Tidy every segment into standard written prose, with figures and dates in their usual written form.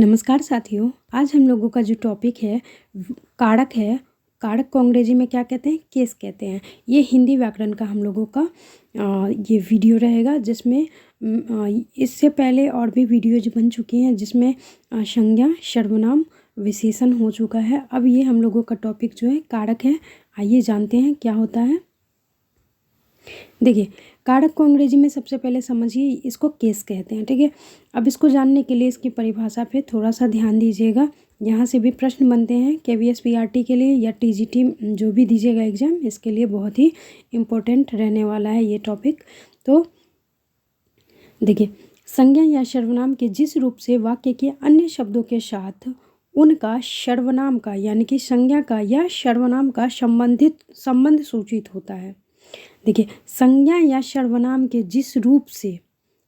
नमस्कार साथियों, आज हम लोगों का जो टॉपिक है कारक है। कारक को अंग्रेजी में क्या कहते हैं? केस कहते हैं। ये हिंदी व्याकरण का हम लोगों का ये वीडियो रहेगा, जिसमें इससे पहले और भी वीडियोज बन चुकी हैं, जिसमें संज्ञा, सर्वनाम, विशेषण हो चुका है। अब ये हम लोगों का टॉपिक जो है कारक है। आइए जानते हैं क्या होता है। देखिए, कारक को अंग्रेजी में सबसे पहले समझिए, इसको केस कहते हैं। ठीक है, अब इसको जानने के लिए इसकी परिभाषा पे थोड़ा सा ध्यान दीजिएगा। यहाँ से भी प्रश्न बनते हैं KVS PRT के लिए या TGT जो भी दीजिएगा एग्जाम, इसके लिए बहुत ही इम्पोर्टेंट रहने वाला है ये टॉपिक। तो देखिए, संज्ञा या सर्वनाम के जिस रूप से वाक्य के अन्य शब्दों के साथ उनका सर्वनाम का यानी कि संज्ञा का या सर्वनाम का संबंध सूचित होता है। देखिए, संज्ञा या सर्वनाम के जिस रूप से,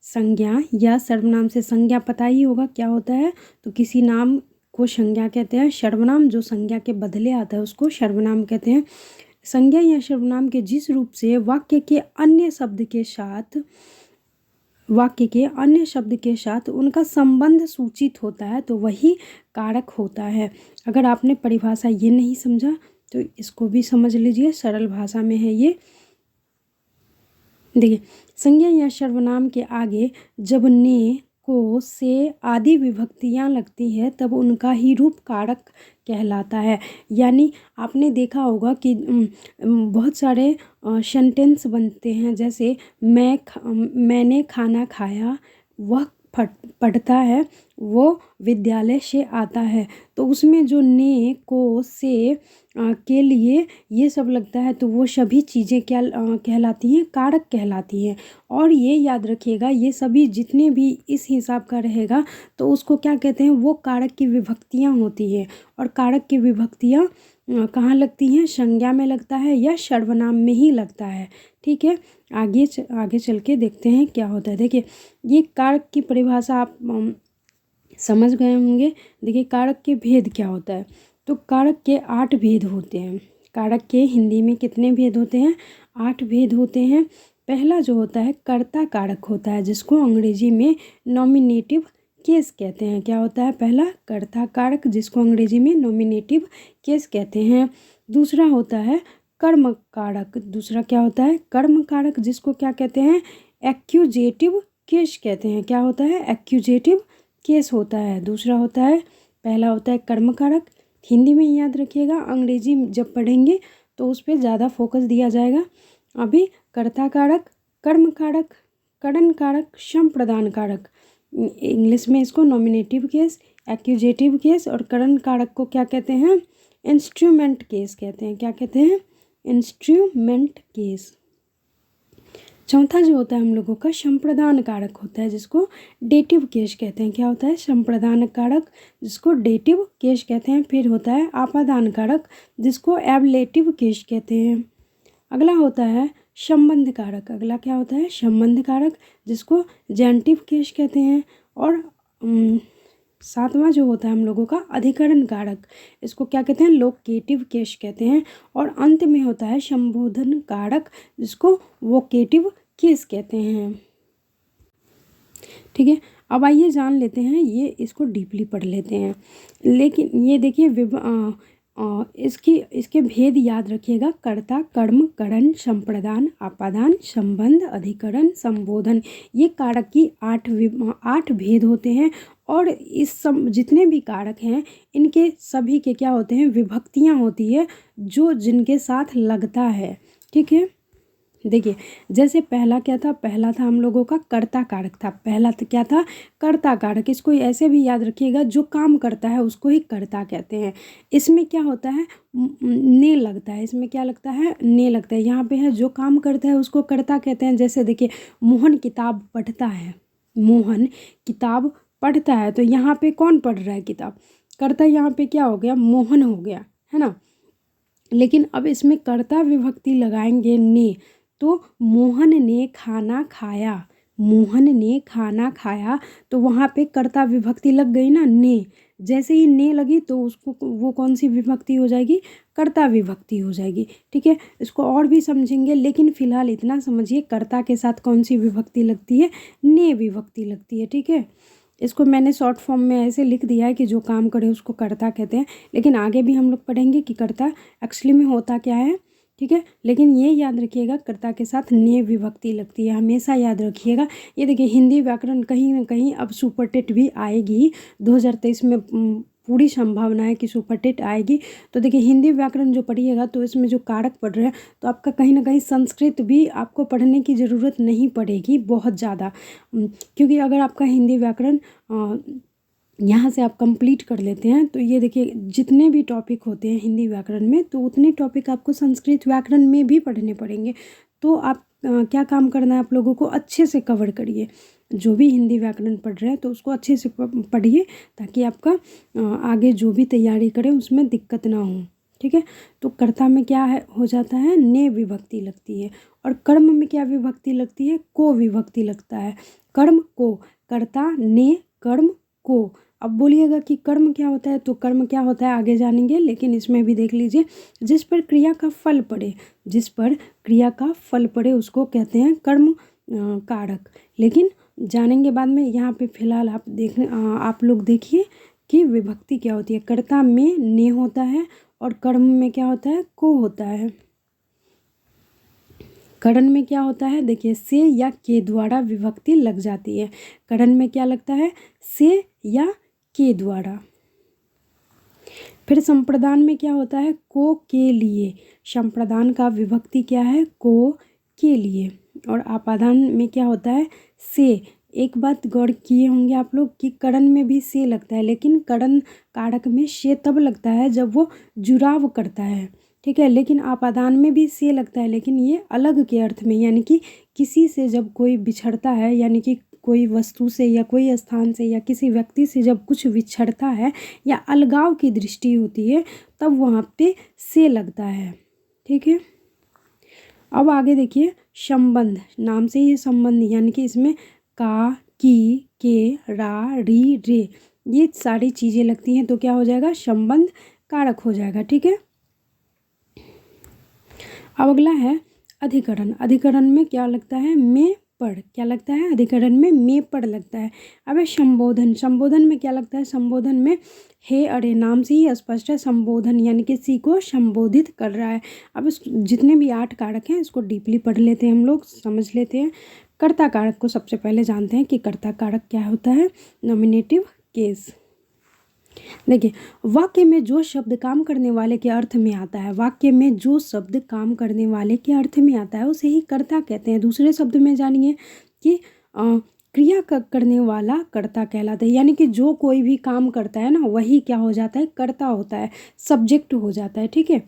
संज्ञा या सर्वनाम से संज्ञा पता ही होगा क्या होता है, तो किसी नाम को संज्ञा कहते हैं। सर्वनाम जो संज्ञा के बदले आता है उसको सर्वनाम कहते हैं। संज्ञा या सर्वनाम के जिस रूप से वाक्य के अन्य शब्द के साथ उनका संबंध सूचित होता है, तो वही कारक होता है। अगर आपने परिभाषा ये नहीं समझा तो इसको भी समझ लीजिए, सरल भाषा में है ये। देखिए, संज्ञा या सर्वनाम के आगे जब ने, को, से आदि विभक्तियां लगती है तब उनका ही रूप कारक कहलाता है। यानी आपने देखा होगा कि बहुत सारे सेंटेंस बनते हैं, जैसे मैंने खाना खाया, वह पढ़ता है, वो विद्यालय से आता है। तो उसमें जो ने, को, से के लिए ये सब लगता है, तो वो सभी चीज़ें क्या कहलाती हैं? कारक कहलाती हैं। और ये याद रखिएगा, ये सभी जितने भी इस हिसाब का रहेगा तो उसको क्या कहते हैं? वो कारक की विभक्तियाँ होती हैं। और कारक की विभक्तियाँ कहाँ लगती हैं? संज्ञा में लगता है या सर्वनाम में ही लगता है। ठीक है, आगे चल के देखते हैं क्या होता है। देखिए, ये कारक की परिभाषा आप समझ गए होंगे। देखिए, कारक के भेद क्या होता है, तो कारक के 8 भेद होते हैं। कारक के हिंदी में कितने भेद होते हैं? 8 भेद होते हैं। पहला जो होता है कर्ता कारक होता है, जिसको अंग्रेजी में नॉमिनेटिव केस कहते हैं। क्या होता है? पहला कर्ता कारक, जिसको अंग्रेजी में नॉमिनेटिव केस कहते हैं। दूसरा होता है कर्म कारक। दूसरा क्या होता है? कर्म कारक, जिसको क्या कहते हैं? एक्यूजेटिव केस कहते हैं। क्या होता है? एक्यूजेटिव केस होता है। दूसरा होता है, पहला होता है कर्म कारक, हिंदी में याद रखिएगा, अंग्रेजी जब पढ़ेंगे तो उस पर ज़्यादा फोकस दिया जाएगा। अभी कर्ता कारक, कर्म कारक, करण कारक, संप्रदान कारक, इंग्लिश में इसको नॉमिनेटिव केस, एक्यूजेटिव केस और करण कारक को क्या कहते हैं? इंस्ट्रूमेंट केस कहते हैं। क्या कहते हैं? Instrument case. चौथा जो होता है हम लोगों का संप्रदान कारक होता है, जिसको डेटिव केस कहते हैं। क्या होता है? संप्रदान कारक, जिसको डेटिव केस कहते हैं। फिर होता है आपादान कारक, जिसको एबलेटिव केस कहते हैं। अगला होता है संबंध कारक। अगला क्या होता है? संबंध कारक, जिसको जेंटिव केस कहते हैं। और सातवां जो होता है हम लोगों का अधिकरण कारक, इसको क्या कहते हैं? लोकेटिव केस कहते हैं। और अंत में होता है संबोधन कारक, जिसको वोकेटिव केस कहते हैं। ठीक है, अब आइए जान लेते हैं, ये इसको डीपली पढ़ लेते हैं। लेकिन ये देखिए, इसके भेद याद रखिएगा। कर्ता, कर्म, करण, संप्रदान, आपादान, संबंध, अधिकरण, संबोधन, ये कारक की 8 भेद होते हैं। और जितने भी कारक हैं, इनके सभी के क्या होते हैं? विभक्तियाँ होती है, जो जिनके साथ लगता है। ठीक है, देखिए, जैसे पहला क्या था? पहला था हम लोगों का कर्ता कारक था। पहला तो क्या था? कर्ता कारक। इसको ऐसे भी याद रखिएगा, जो काम करता है उसको ही कर्ता कहते हैं। इसमें क्या होता है? ने लगता है। इसमें क्या लगता है? ने लगता है। यहाँ पे है जो काम करता है उसको कर्ता कहते हैं। जैसे देखिए, मोहन किताब पढ़ता है, मोहन किताब पढ़ता है, तो यहाँ पे कौन पढ़ रहा है किताब? कर्ता यहाँ पे क्या हो गया? मोहन हो गया, है ना। लेकिन अब इसमें कर्ता विभक्ति लगाएंगे ने, तो मोहन ने खाना खाया, मोहन ने खाना खाया, तो वहाँ पे कर्ता विभक्ति लग गई ना, ने। जैसे ही ने लगी तो उसको वो कौन सी विभक्ति हो जाएगी? कर्ता विभक्ति हो जाएगी। ठीक है, इसको और भी समझेंगे, लेकिन फिलहाल इतना समझिए, कर्ता के साथ कौन सी विभक्ति लगती है? ने विभक्ति लगती है। ठीक है, इसको मैंने शॉर्ट फॉर्म में ऐसे लिख दिया है कि जो काम करे उसको कर्ता कहते हैं, लेकिन आगे भी हम लोग पढ़ेंगे कि कर्ता एक्चुअली में होता क्या है, ठीक है। लेकिन ये याद रखिएगा कर्ता के साथ ने विभक्ति लगती है, हमेशा याद रखिएगा। ये देखिए हिंदी व्याकरण कहीं ना कहीं अब सुपर टेट भी आएगी 2023 में, पूरी संभावना है कि सुपर टेट आएगी। तो देखिए हिंदी व्याकरण जो पढ़िएगा तो इसमें जो कारक पढ़ रहे हैं तो आपका कहीं ना कहीं संस्कृत भी आपको पढ़ने की ज़रूरत नहीं पड़ेगी बहुत ज़्यादा, क्योंकि अगर आपका हिंदी व्याकरण यहाँ से आप कंप्लीट कर लेते हैं तो ये देखिए जितने भी टॉपिक होते हैं हिंदी व्याकरण में तो उतने टॉपिक आपको संस्कृत व्याकरण में भी पढ़ने पड़ेंगे। तो आप क्या काम करना है, आप लोगों को अच्छे से कवर करिए, जो भी हिंदी व्याकरण पढ़ रहे हैं तो उसको अच्छे से पढ़िए ताकि आपका आगे जो भी तैयारी करें उसमें दिक्कत ना हो, ठीक है। तो कर्ता में क्या है हो जाता है, ने विभक्ति लगती है। और कर्म में क्या विभक्ति लगती है, को विभक्ति लगता है। कर्म को, कर्ता ने कर्म को। अब बोलिएगा कि कर्म क्या होता है, तो कर्म क्या होता है आगे जानेंगे, लेकिन इसमें भी देख लीजिए जिस पर क्रिया का फल पड़े, जिस पर क्रिया का फल पड़े उसको कहते हैं कर्म कारक। लेकिन जानेंगे बाद में, यहाँ पे फिलहाल आप लोग देखिए कि विभक्ति क्या होती है। कर्ता में ने होता है और कर्म में क्या होता है, को होता है। करण में क्या होता है, देखिए से या के द्वारा विभक्ति लग जाती है। करण में क्या लगता है, से या के द्वारा। फिर संप्रदान में क्या होता है, को के लिए। संप्रदान का विभक्ति क्या है, को के लिए। और आपादान में क्या होता है, से। एक बात गौर किए होंगे आप लोग कि करण में भी से लगता है, लेकिन करण कारक में से तब लगता है जब वो जुड़ाव करता है, ठीक है। लेकिन आपादान में भी से लगता है, लेकिन ये अलग के अर्थ में, यानी कि किसी से जब कोई बिछड़ता है, यानी कि कोई वस्तु से या कोई स्थान से या किसी व्यक्ति से जब कुछ बिछड़ता है या अलगाव की दृष्टि होती है तब वहाँ पे से लगता है, ठीक है। अब आगे देखिए संबंध, नाम से ही संबंध, यानी कि इसमें का, की, के, रा, री, रे, ये सारी चीज़ें लगती हैं तो क्या हो जाएगा, संबंध कारक हो जाएगा, ठीक है। अब अगला है अधिकरण। अधिकरण में क्या लगता है, में पढ़, क्या लगता है, अधिकरण में पढ़ लगता है। अब संबोधन, संबोधन में क्या लगता है, संबोधन में हे अरे, नाम से ही स्पष्ट है, संबोधन यानी किसी को संबोधित कर रहा है। अब जितने भी 8 कारक हैं इसको डीपली पढ़ लेते हैं, हम लोग समझ लेते हैं। कर्ता कारक को सबसे पहले जानते हैं कि कर्ता कारक क्या होता है, नॉमिनेटिव केस। देखिए वाक्य में जो शब्द काम करने वाले के अर्थ में आता है, वाक्य में जो शब्द काम करने वाले के अर्थ में आता है उसे ही कर्ता कहते हैं। दूसरे शब्द में जानिए कि क्रिया करने वाला कर्ता कहलाता है, यानी कि जो कोई भी काम करता है ना वही क्या हो जाता है, कर्ता होता है, सब्जेक्ट हो जाता है, ठीक है।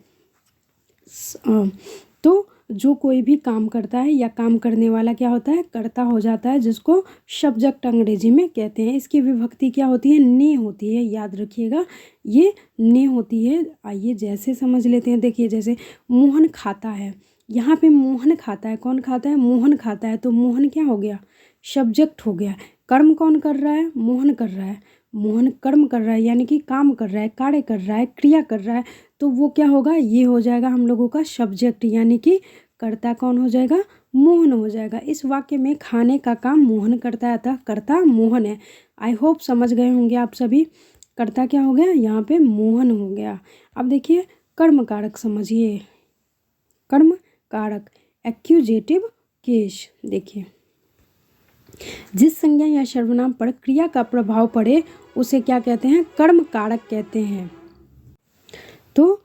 तो जो कोई भी काम करता है या काम करने वाला क्या होता है, कर्ता हो जाता है, जिसको सब्जेक्ट अंग्रेजी में कहते हैं। इसकी विभक्ति क्या होती है, ने होती है, याद रखिएगा ये ने होती है। आइए जैसे समझ लेते हैं, देखिए जैसे मोहन खाता है, यहाँ पे मोहन खाता है, कौन खाता है, मोहन खाता है, तो मोहन क्या हो गया, सब्जेक्ट हो गया। कर्म कौन कर रहा है, मोहन कर रहा है, मोहन कर्म कर रहा है, यानी कि काम कर रहा है, कार्य कर रहा है, क्रिया कर रहा है, तो वो क्या होगा, ये हो जाएगा हम लोगों का सब्जेक्ट, यानी कि कर्ता कौन हो जाएगा, मोहन हो जाएगा। इस वाक्य में खाने का काम मोहन करता है, अतः कर्ता मोहन है। आई होप समझ गए होंगे आप सभी। कर्ता क्या हो गया, यहाँ पे मोहन हो गया। अब देखिए कर्म कारक समझिए, कर्म कारक एक्यूजेटिव केस। देखिए जिस संज्ञा या सर्वनाम पर क्रिया का प्रभाव पड़े उसे क्या कहते हैं, कर्म कारक कहते हैं। तो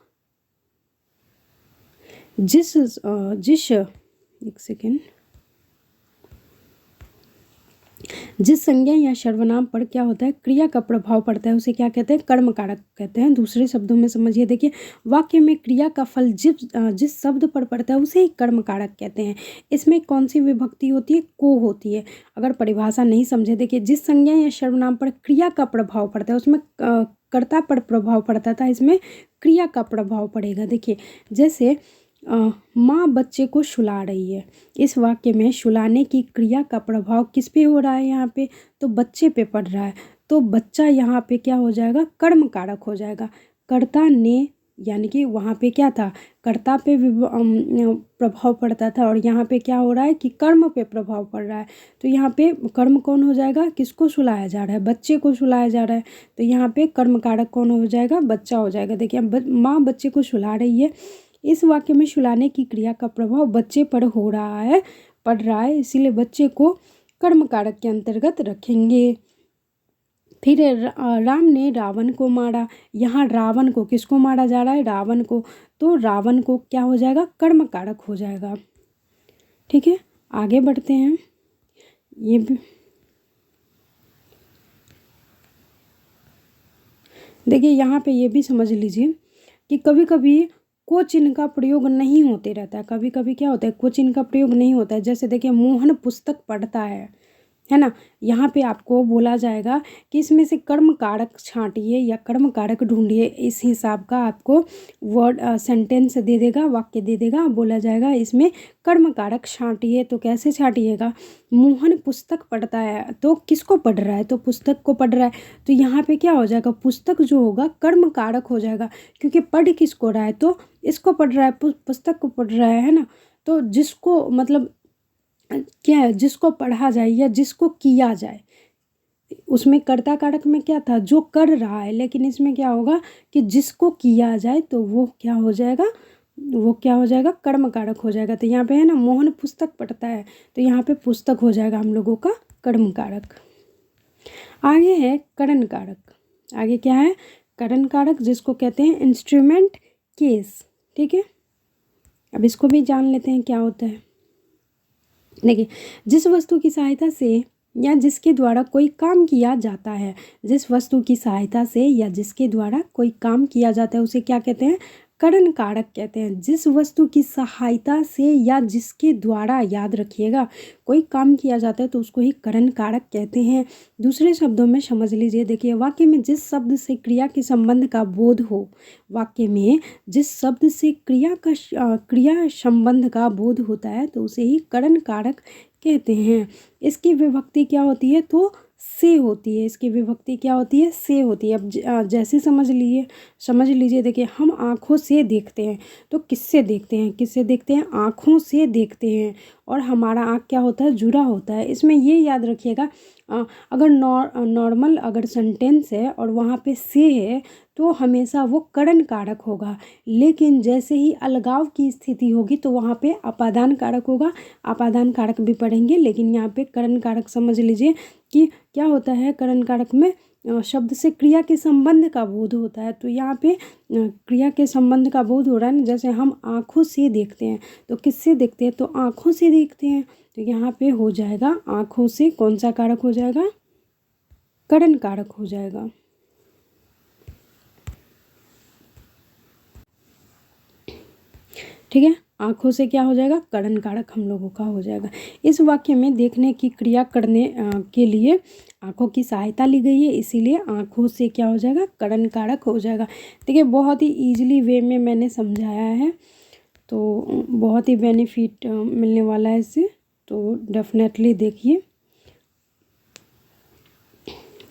जिस एक सेकेंड, जिस संज्ञा या सर्वनाम पर क्या होता है, क्रिया का प्रभाव पड़ता है उसे क्या कहते हैं, कर्म कारक कहते हैं। दूसरे शब्दों में समझिए, देखिए वाक्य में क्रिया का फल जिस शब्द पर पड़ता है उसे ही कर्म कारक कहते हैं। इसमें कौन सी विभक्ति होती है, को होती है। अगर परिभाषा नहीं समझे, देखिए जिस संज्ञा या सर्वनाम पर क्रिया का प्रभाव पड़ता है उसमें कर्ता पर प्रभाव पड़ता था, इसमें क्रिया का प्रभाव पड़ेगा। देखिए जैसे माँ बच्चे को सुला रही है, इस वाक्य में सुलाने की क्रिया का प्रभाव किस पे हो रहा है, यहाँ पे तो बच्चे पे पड़ रहा है, तो बच्चा यहाँ पे क्या हो जाएगा, कर्म कारक हो जाएगा। कर्ता ने यानी कि वहाँ पे क्या था, कर्ता पे प्रभाव पड़ता था, और यहाँ पे क्या हो रहा है कि कर्म पे प्रभाव पड़ रहा है। तो यहाँ पे कर्म कौन हो जाएगा, किसको सुलाया जा रहा है, बच्चे को सुलाया जा रहा है। तो यहाँ पे कर्म कारक कौन हो जाएगा, बच्चा हो जाएगा। देखिए माँ बच्चे को सुला रही है, इस वाक्य में सुलाने की क्रिया का प्रभाव बच्चे पर हो रहा है, पड़ रहा है, इसीलिए बच्चे को कर्म कारक के अंतर्गत रखेंगे। फिर राम ने रावण को मारा, यहाँ रावण को, किसको मारा जा रहा है, रावण को, तो रावण को क्या हो जाएगा, कर्म कारक हो जाएगा। ठीक है, आगे बढ़ते हैं। ये भी देखिए, यहाँ पे ये भी समझ लीजिए कि कभी कभी को चिन्ह का प्रयोग नहीं होते रहता है, कभी कभी क्या होता है, को चिन्ह का प्रयोग नहीं होता है। जैसे देखिए, मोहन पुस्तक पढ़ता है ना, यहाँ पे आपको बोला जाएगा कि इसमें से कर्म कारक छांटिए या कर्म कारक ढूंढिए, इस हिसाब का आपको वर्ड सेंटेंस दे देगा, वाक्य दे देगा, बोला जाएगा इसमें कर्म कारक छांटिए। तो कैसे छांटिएगा, मोहन पुस्तक पढ़ता है, तो किसको पढ़ रहा है, तो पुस्तक को पढ़ रहा है। तो यहाँ पे क्या हो जाएगा, पुस्तक जो होगा कर्म कारक हो जाएगा, क्योंकि पढ़ किसको रहा है, तो इसको पढ़ रहा है, पुस्तक को पढ़ रहा है ना। तो जिसको मतलब क्या है, जिसको पढ़ा जाए या जिसको किया जाए, उसमें कर्ता कारक में क्या था, जो कर रहा है, लेकिन इसमें क्या होगा कि जिसको किया जाए, तो वो क्या हो जाएगा, वो क्या हो जाएगा, कर्म कारक हो जाएगा। तो यहाँ पे है ना, मोहन पुस्तक पढ़ता है, तो यहाँ पे पुस्तक हो जाएगा हम लोगों का कर्म कारक। आगे है करण कारक। आगे क्या है, करण कारक, जिसको कहते हैं इंस्ट्रूमेंट केस। ठीक है, अब इसको भी जान लेते हैं क्या होता है। देखिए, जिस वस्तु की सहायता से या जिसके द्वारा कोई काम किया जाता है, जिस वस्तु की सहायता से या जिसके द्वारा कोई काम किया जाता है, उसे क्या कहते हैं, करण कारक कहते हैं। जिस वस्तु की सहायता से या जिसके द्वारा, याद रखिएगा, कोई काम किया जाता है तो उसको ही करण कारक कहते हैं। दूसरे शब्दों में समझ लीजिए, देखिए, वाक्य में जिस शब्द से क्रिया के संबंध का बोध हो, वाक्य में जिस शब्द से क्रिया संबंध का बोध होता है, तो उसे ही करण कारक कहते हैं। इसकी विभक्ति क्या होती है, तो से होती है। इसकी विभक्ति क्या होती है, से होती है। अब जैसे समझ लीजिए, देखिए, हम आँखों से देखते हैं, तो किससे देखते हैं, किससे देखते हैं, आँखों से देखते हैं, और हमारा आँख क्या होता है, जुड़ा होता है। इसमें ये याद रखिएगा, अगर नॉर्मल अगर सेंटेंस है और वहाँ पे से है, तो हमेशा वो करण कारक होगा। लेकिन जैसे ही अलगाव की स्थिति होगी, तो वहाँ पे अपादान कारक होगा। अपादान कारक भी पढ़ेंगे, लेकिन यहाँ पे करण कारक समझ लीजिए कि क्या होता है, करण कारक में शब्द से क्रिया के संबंध का बोध होता है। तो यहाँ पे क्रिया के संबंध का बोध हो रहा है ना, जैसे हम आँखों से देखते हैं, तो किससे देखते हैं, तो आँखों से देखते हैं। तो यहाँ पे हो जाएगा आँखों से, कौन सा कारक हो जाएगा, करण कारक हो जाएगा। ठीक है, आँखों से क्या हो जाएगा, करण कारक हम लोगों का हो जाएगा। इस वाक्य में देखने की क्रिया करने के लिए आँखों की सहायता ली गई है, इसीलिए आँखों से क्या हो जाएगा, करण कारक हो जाएगा। देखिए, बहुत ही ईजिली वे में मैंने समझाया है, तो बहुत ही बेनिफिट मिलने वाला है इससे, तो डेफिनेटली देखिए।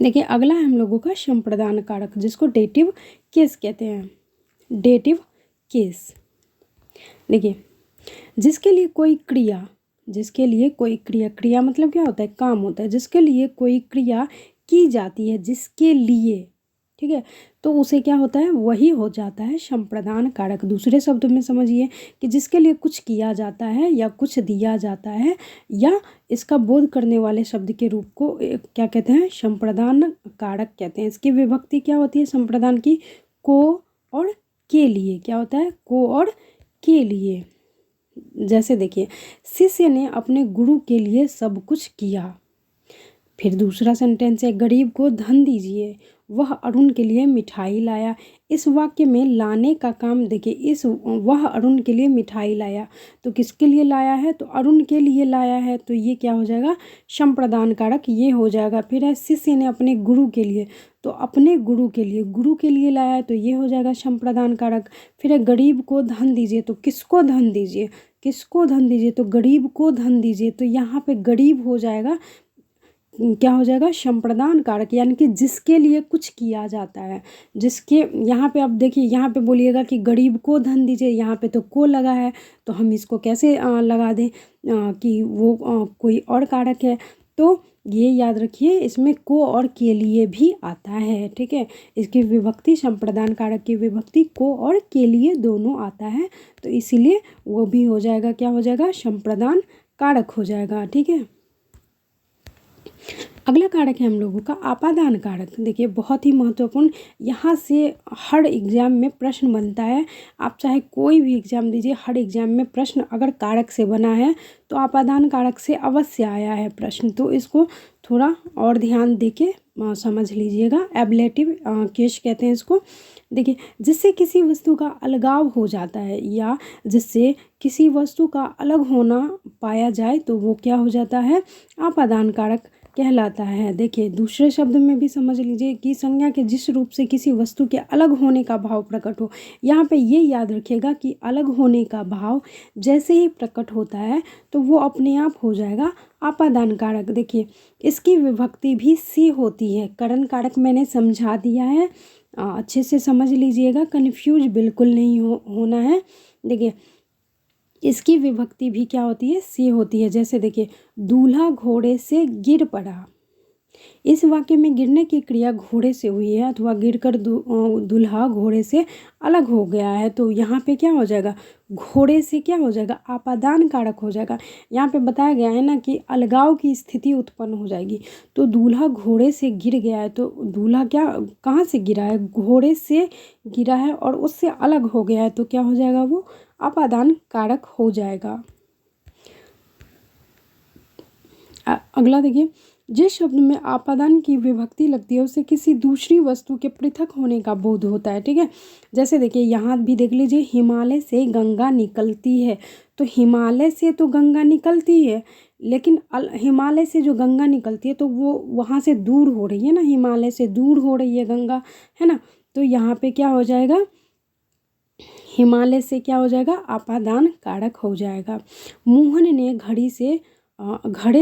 देखिए, अगला है हम लोगों का संप्रदान कारक, जिसको डेटिव केस कहते हैं। डेटिव केस, देखिए, जिसके लिए कोई क्रिया, क्रिया मतलब क्या होता है, काम होता है, जिसके लिए कोई क्रिया की जाती है, जिसके लिए, ठीक है, तो उसे क्या होता है, वही हो जाता है संप्रदान कारक। दूसरे शब्दों में समझिए कि जिसके लिए कुछ किया जाता है या कुछ दिया जाता है, या इसका बोध करने वाले शब्द के रूप को क्या कहते हैं, संप्रदान कारक कहते हैं। इसकी विभक्ति क्या होती है संप्रदान की, को और के लिए, क्या होता है, को और के लिए। जैसे देखिए, शिष्य ने अपने गुरु के लिए सब कुछ किया। फिर दूसरा सेंटेंस है, गरीब को धन दीजिए, वह अरुण के लिए मिठाई लाया। इस वाक्य में लाने का काम देखिए, वह अरुण के लिए मिठाई लाया, तो किसके लिए लाया है, तो अरुण के लिए लाया है, तो ये क्या हो जाएगा, संप्रदान कारक ये हो जाएगा। फिर है, शिष्य ने अपने गुरु के लिए, तो अपने गुरु के लिए लाया है, तो ये हो जाएगा संप्रदान कारक। फिर है, गरीब को धन दीजिए, तो किसको धन दीजिए, तो गरीब को धन दीजिए, तो यहाँ पे गरीब हो जाएगा क्या हो जाएगा, संप्रदान कारक, यानी कि जिसके लिए कुछ किया जाता है, जिसके, यहाँ पे आप देखिए, यहाँ पे बोलिएगा कि गरीब को धन दीजिए, यहाँ पे तो को लगा है, तो हम इसको कैसे लगा दें कि वो कोई और कारक है। तो ये याद रखिए, इसमें को और के लिए भी आता है, ठीक है। इसकी विभक्ति, संप्रदान कारक की विभक्ति को और के लिए दोनों आता है, तो इसीलिए वो भी हो जाएगा, क्या हो जाएगा, संप्रदान कारक हो जाएगा, ठीक है। अगला कारक है हम लोगों का आपादान कारक। देखिए बहुत ही महत्वपूर्ण, यहाँ से हर एग्जाम में प्रश्न बनता है। आप चाहे कोई भी एग्जाम दीजिए, हर एग्जाम में प्रश्न अगर कारक से बना है तो आपादान कारक से अवश्य आया है प्रश्न, तो इसको थोड़ा और ध्यान देके समझ लीजिएगा। एब्लेटिव केस कहते हैं इसको। देखिए, जिससे किसी वस्तु का अलगाव हो जाता है या जिससे किसी वस्तु का अलग होना पाया जाए तो वो क्या हो जाता है, आपादान कारक कहलाता है। देखिए दूसरे शब्द में भी समझ लीजिए कि संज्ञा के जिस रूप से किसी वस्तु के अलग होने का भाव प्रकट हो। यहाँ पे ये याद रखिएगा कि अलग होने का भाव जैसे ही प्रकट होता है तो वो अपने आप हो जाएगा आपादान कारक। देखिए इसकी विभक्ति भी से होती है। करण कारक मैंने समझा दिया है, अच्छे से समझ लीजिएगा, कन्फ्यूज बिल्कुल नहीं होना है। देखिए इसकी विभक्ति भी क्या होती है, से होती है। जैसे देखिए, दूल्हा घोड़े से गिर पड़ा। इस वाक्य में गिरने की क्रिया घोड़े से हुई है अथवा गिरकर दूल्हा घोड़े से अलग हो गया है, तो यहाँ पे क्या हो जाएगा, घोड़े से क्या हो जाएगा, आपादान कारक हो जाएगा। यहाँ पे बताया गया है ना कि अलगाव की स्थिति उत्पन्न हो जाएगी, तो दूल्हा घोड़े से गिर गया है, तो दूल्हा क्या, कहाँ से गिरा है, घोड़े से गिरा है और उससे अलग हो गया है, तो क्या हो जाएगा, वो आपादान कारक हो जाएगा। अगला देखिए, जिस शब्द में आपादान की विभक्ति लगती है उसे किसी दूसरी वस्तु के पृथक होने का बोध होता है, ठीक है। जैसे देखिए यहाँ भी देख लीजिए, हिमालय से गंगा निकलती है, तो हिमालय से तो गंगा निकलती है, लेकिन हिमालय से जो गंगा निकलती है तो वो वहाँ से दूर हो रही है ना, हिमालय से दूर हो रही है गंगा, है ना। तो यहाँ पे क्या हो जाएगा, हिमालय से क्या हो जाएगा, आपादान कारक हो जाएगा। मोहन ने घड़े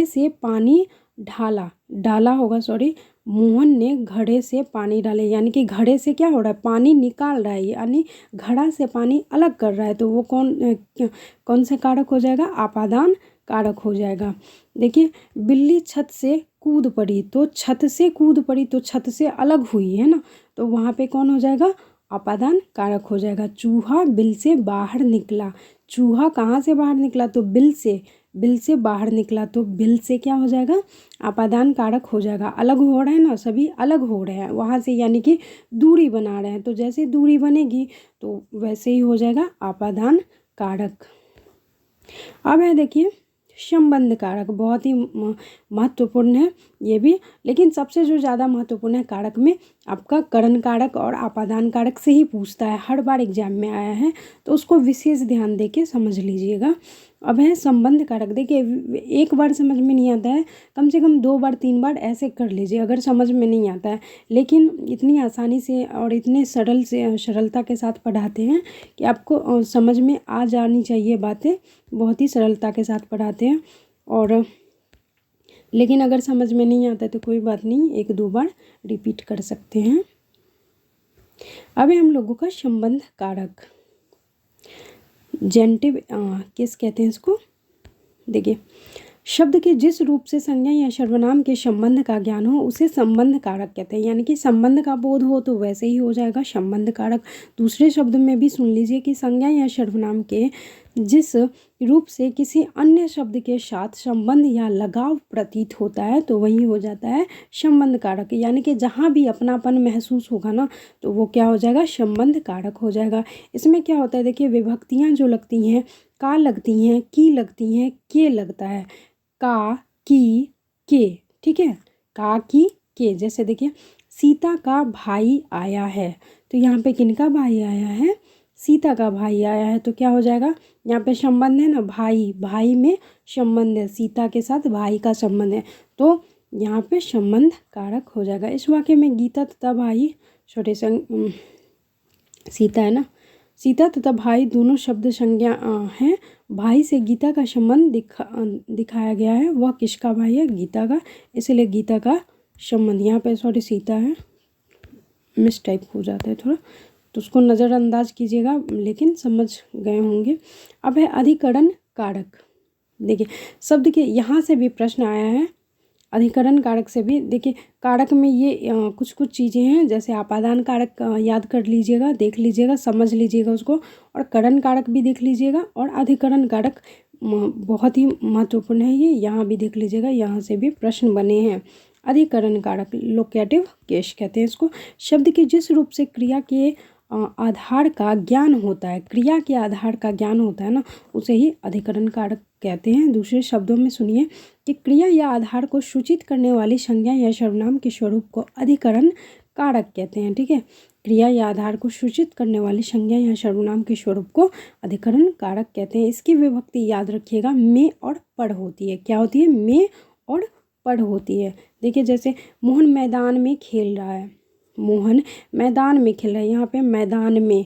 से पानी डाला होगा, सॉरी, मोहन ने घड़े से पानी डाले, यानी कि घड़े से क्या हो रहा है, पानी निकाल रहा है, यानी घड़ा से पानी अलग कर रहा है, तो वो कौन सा कारक हो जाएगा, आपादान कारक हो जाएगा। देखिए बिल्ली छत से कूद पड़ी, तो छत से कूद पड़ी तो छत से अलग हुई है ना, तो वहाँ पे कौन हो जाएगा, आपादान कारक हो जाएगा। चूहा बिल से बाहर निकला, चूहा कहाँ से बाहर निकला, तो बिल से बाहर निकला, तो बिल से क्या हो जाएगा, आपादान कारक हो जाएगा। अलग हो रहे हैं ना, सभी अलग हो रहे हैं वहाँ से, यानी कि दूरी बना रहे हैं, तो जैसे दूरी बनेगी तो वैसे ही हो जाएगा आपादान कारक। अब है देखिए संबंध कारक, बहुत ही महत्वपूर्ण है ये भी, लेकिन सबसे जो ज़्यादा महत्वपूर्ण है कारक में आपका करण कारक और आपादान कारक से ही पूछता है, हर बार एग्जाम में आया है, तो उसको विशेष ध्यान देके समझ लीजिएगा। अब है संबंध कारक। देखिए एक बार समझ में नहीं आता है, कम से कम 2 बार 3 बार ऐसे कर लीजिए अगर समझ में नहीं आता है, लेकिन इतनी आसानी से और इतने सरलता के साथ पढ़ाते हैं कि आपको समझ में आ जानी चाहिए बातें, बहुत ही सरलता के साथ पढ़ाते हैं। और लेकिन अगर समझ में नहीं आता है तो कोई बात नहीं, 1-2 बार रिपीट कर सकते हैं। अब है हम लोगों का संबंध कारक, जेंटिव किस कहते हैं इसको। देखिए शब्द के जिस रूप से संज्ञा या सर्वनाम के संबंध का ज्ञान हो उसे संबंध कारक कहते हैं, यानी कि संबंध का बोध हो तो वैसे ही हो जाएगा संबंध कारक। दूसरे शब्द में भी सुन लीजिए कि संज्ञा या सर्वनाम के जिस रूप से किसी अन्य शब्द के साथ संबंध या लगाव प्रतीत होता है तो वही हो जाता है संबंध कारक, यानी कि जहाँ भी अपनापन महसूस होगा ना तो वो क्या हो जाएगा, संबंध कारक हो जाएगा। इसमें क्या होता है, देखिए विभक्तियाँ जो लगती हैं, का लगती हैं, की लगती हैं, के लगता है, का, की, के, ठीक है, का, की, के। जैसे देखिए सीता का भाई आया है, तो यहाँ पे किनका भाई आया है, सीता का भाई आया है, तो क्या हो जाएगा, यहाँ पे संबंध है ना, भाई में संबंध है, सीता के साथ भाई का संबंध है, तो यहाँ पे संबंध कारक हो जाएगा। इस वाक्य में गीता तथा भाई छोटे संग सीता है ना, सीता तथा भाई दोनों शब्द संज्ञा हैं। भाई से गीता का संबंध दिखाया गया है। वह किसका भाई है? गीता का, इसलिए गीता का संबंध। यहाँ पे सॉरी सीता है, मिस टाइप हो जाता है थोड़ा, तो उसको नज़रअंदाज कीजिएगा, लेकिन समझ गए होंगे। अब है अधिकरण कारक। देखिए शब्द के यहाँ से भी प्रश्न आया है, अधिकरण कारक से भी। देखिए कारक में ये कुछ कुछ चीज़ें हैं, जैसे आपादान कारक याद कर लीजिएगा, देख लीजिएगा, समझ लीजिएगा उसको, और करण कारक भी देख लीजिएगा, और अधिकरण कारक बहुत ही महत्वपूर्ण है ये, यहाँ भी देख लीजिएगा, यहाँ से भी प्रश्न बने हैं। अधिकरण कारक लोकेटिव केस कहते हैं इसको। शब्द के जिस रूप से क्रिया के आधार का ज्ञान होता है, क्रिया के आधार का ज्ञान होता है ना, उसे ही अधिकरण कारक कहते हैं। दूसरे शब्दों में सुनिए कि क्रिया या आधार को सूचित करने वाली संज्ञा या सर्वनाम के स्वरूप को अधिकरण कारक कहते हैं। ठीक है, क्रिया या आधार को सूचित करने वाली संज्ञा या सर्वनाम के स्वरूप को अधिकरण कारक कहते हैं। इसकी विभक्ति याद रखिएगा, में और पढ़ होती है। क्या होती है? में और पढ़ होती है। देखिए जैसे मोहन मैदान में खेल रहा है, मोहन मैदान में खेल रहा है, यहाँ पे मैदान में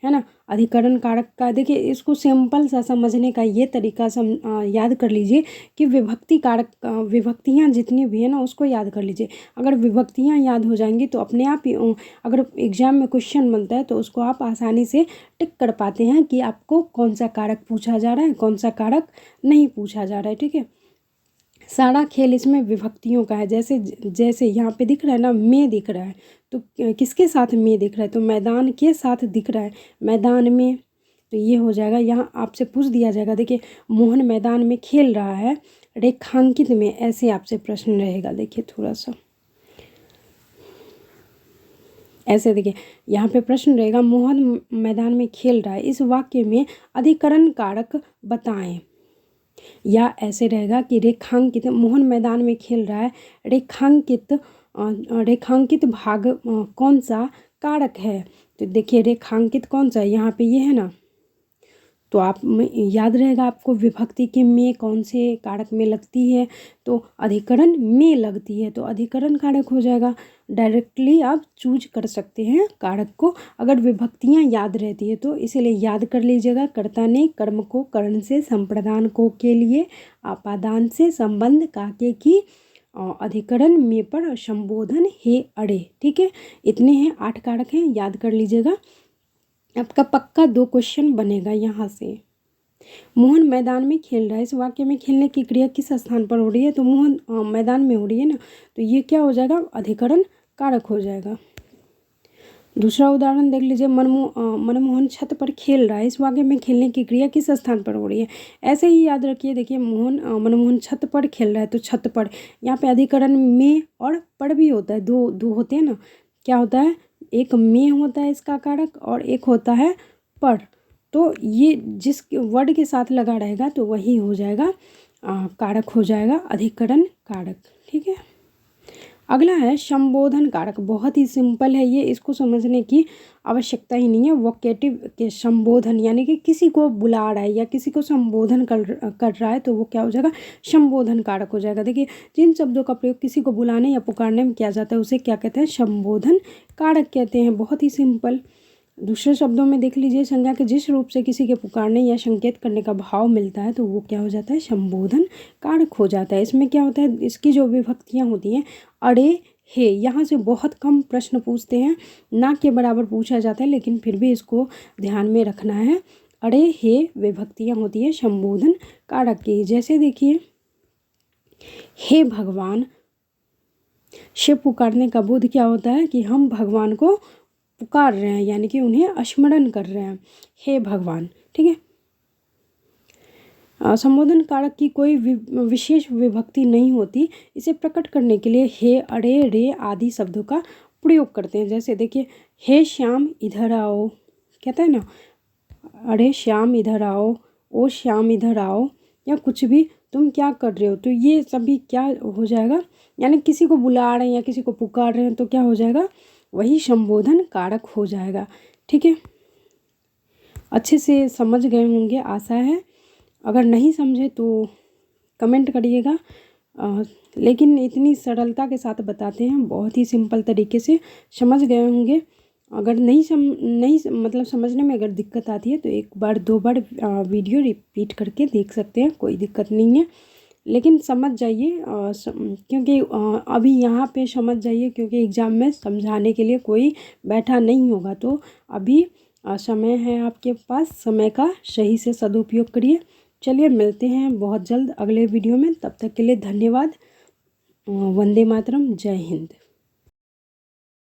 है ना। अधिकरण कारक का देखिए, इसको सिंपल सा समझने का ये तरीका याद कर लीजिए कि विभक्ति कारक विभक्तियाँ जितनी भी है ना उसको याद कर लीजिए। अगर विभक्तियाँ याद हो जाएंगी तो अपने आप ही अगर एग्जाम में क्वेश्चन बनता है तो उसको आप आसानी से टिक कर पाते हैं कि आपको कौन सा कारक पूछा जा रहा है, कौन सा कारक नहीं पूछा जा रहा है। ठीक है, सारा खेल इसमें विभक्तियों का है। जैसे यहाँ पे दिख रहा है ना, में दिख रहा है, तो किसके साथ में दिख रहा है? तो मैदान के साथ दिख रहा है, मैदान में, तो ये हो जाएगा। यहाँ आपसे पूछ दिया जाएगा, देखिए मोहन मैदान में खेल रहा है, रेखांकित में, ऐसे आपसे प्रश्न रहेगा। देखिए थोड़ा सा ऐसे, देखिए यहाँ पे प्रश्न रहेगा, मोहन मैदान में खेल रहा है, इस वाक्य में अधिकरण कारक बताएं। या ऐसे रहेगा कि रेखांकित, मोहन मैदान में खेल रहा है, रेखांकित भाग कौन सा कारक है? तो देखिए रेखांकित कौन सा है, यहाँ पे ये है ना, तो आप याद रहेगा आपको विभक्ति के में कौन से कारक में लगती है, तो अधिकरण में लगती है, तो अधिकरण कारक हो जाएगा। डायरेक्टली आप चूज कर सकते हैं कारक को अगर विभक्तियां याद रहती है तो, इसीलिए याद कर लीजिएगा। कर्ता ने कर्म को करण से, संप्रदान को के लिए, आपादान से, संबंध काके की, अधिकरण में पर, संबोधन हे अड़े। ठीक है, इतने हैं, 8 कारक हैं, याद कर लीजिएगा। आपका पक्का 2 क्वेश्चन बनेगा यहाँ से। मोहन मैदान में खेल रहा है, इस वाक्य में खेलने की क्रिया किस स्थान पर हो रही है? तो मोहन मैदान में हो रही है ना, तो ये क्या हो जाएगा? अधिकरण कारक हो जाएगा। दूसरा उदाहरण देख लीजिए, मनमोहन छत पर खेल रहा है, इस वाक्य में खेलने की क्रिया किस स्थान पर हो रही है? ऐसे ही याद रखिए, देखिए मनमोहन छत पर खेल रहा है, तो छत पर, यहाँ पे अधिकरण में और पर भी होता है, दो होते हैं ना। क्या होता है? एक में होता है इसका कारक और एक होता है पर, तो ये जिस वर्ड के साथ लगा रहेगा तो वही हो जाएगा कारक हो जाएगा, अधिकरण कारक। ठीक है, अगला है संबोधन कारक। बहुत ही सिंपल है ये, इसको समझने की आवश्यकता ही नहीं है। वोकेटिव के संबोधन, यानी कि किसी को बुला रहा है या किसी को संबोधन कर रहा है तो वो क्या हो जाएगा? संबोधन कारक हो जाएगा। देखिए जिन शब्दों का प्रयोग किसी को बुलाने या पुकारने में किया जाता है उसे क्या कहते हैं? संबोधन कारक कहते हैं। बहुत ही सिंपल। दूसरे शब्दों में देख लीजिए, संज्ञा के जिस रूप से किसी के पुकारने या संकेत करने का भाव मिलता है तो वो क्या हो जाता है? संबोधन कारक हो जाता है। इसमें क्या होता है? इसकी जो विभक्तियाँ होती हैं, अड़े हे, यहाँ से बहुत कम प्रश्न पूछते हैं, ना के बराबर पूछा जाता है, लेकिन फिर भी इसको ध्यान में रखना है। अड़े हे विभक्तियाँ होती है संबोधन कारक की। जैसे देखिए, हे भगवान, शिव पुकारने का बोध क्या होता है? कि हम भगवान को पुकार रहे हैं, यानी कि उन्हें स्मरण कर रहे हैं, हे भगवान। ठीक है, संबोधन कारक की कोई विशेष विभक्ति नहीं होती। इसे प्रकट करने के लिए हे, अरे, रे आदि शब्दों का प्रयोग करते हैं। जैसे देखिए, हे श्याम इधर आओ, कहता है ना, अरे श्याम इधर आओ, ओ श्याम इधर आओ, या कुछ भी, तुम क्या कर रहे हो, तो ये सभी क्या हो जाएगा? यानी किसी को बुला रहे हैं या किसी को पुकार रहे हैं तो क्या हो जाएगा? वही संबोधन कारक हो जाएगा। ठीक है, अच्छे से समझ गए होंगे आशा है। अगर नहीं समझे तो कमेंट करिएगा, लेकिन इतनी सरलता के साथ बताते हैं, बहुत ही सिंपल तरीके से समझ गए होंगे। अगर मतलब समझने में अगर दिक्कत आती है तो एक बार 2 बार वीडियो रिपीट करके देख सकते हैं, कोई दिक्कत नहीं है। लेकिन समझ जाइए क्योंकि अभी यहाँ पे समझ जाइए, क्योंकि एग्ज़ाम में समझाने के लिए कोई बैठा नहीं होगा। तो अभी समय है आपके पास, समय का सही से सदुपयोग करिए। चलिए मिलते हैं बहुत जल्द अगले वीडियो में, तब तक के लिए धन्यवाद। वंदे मातरम, जय हिंद।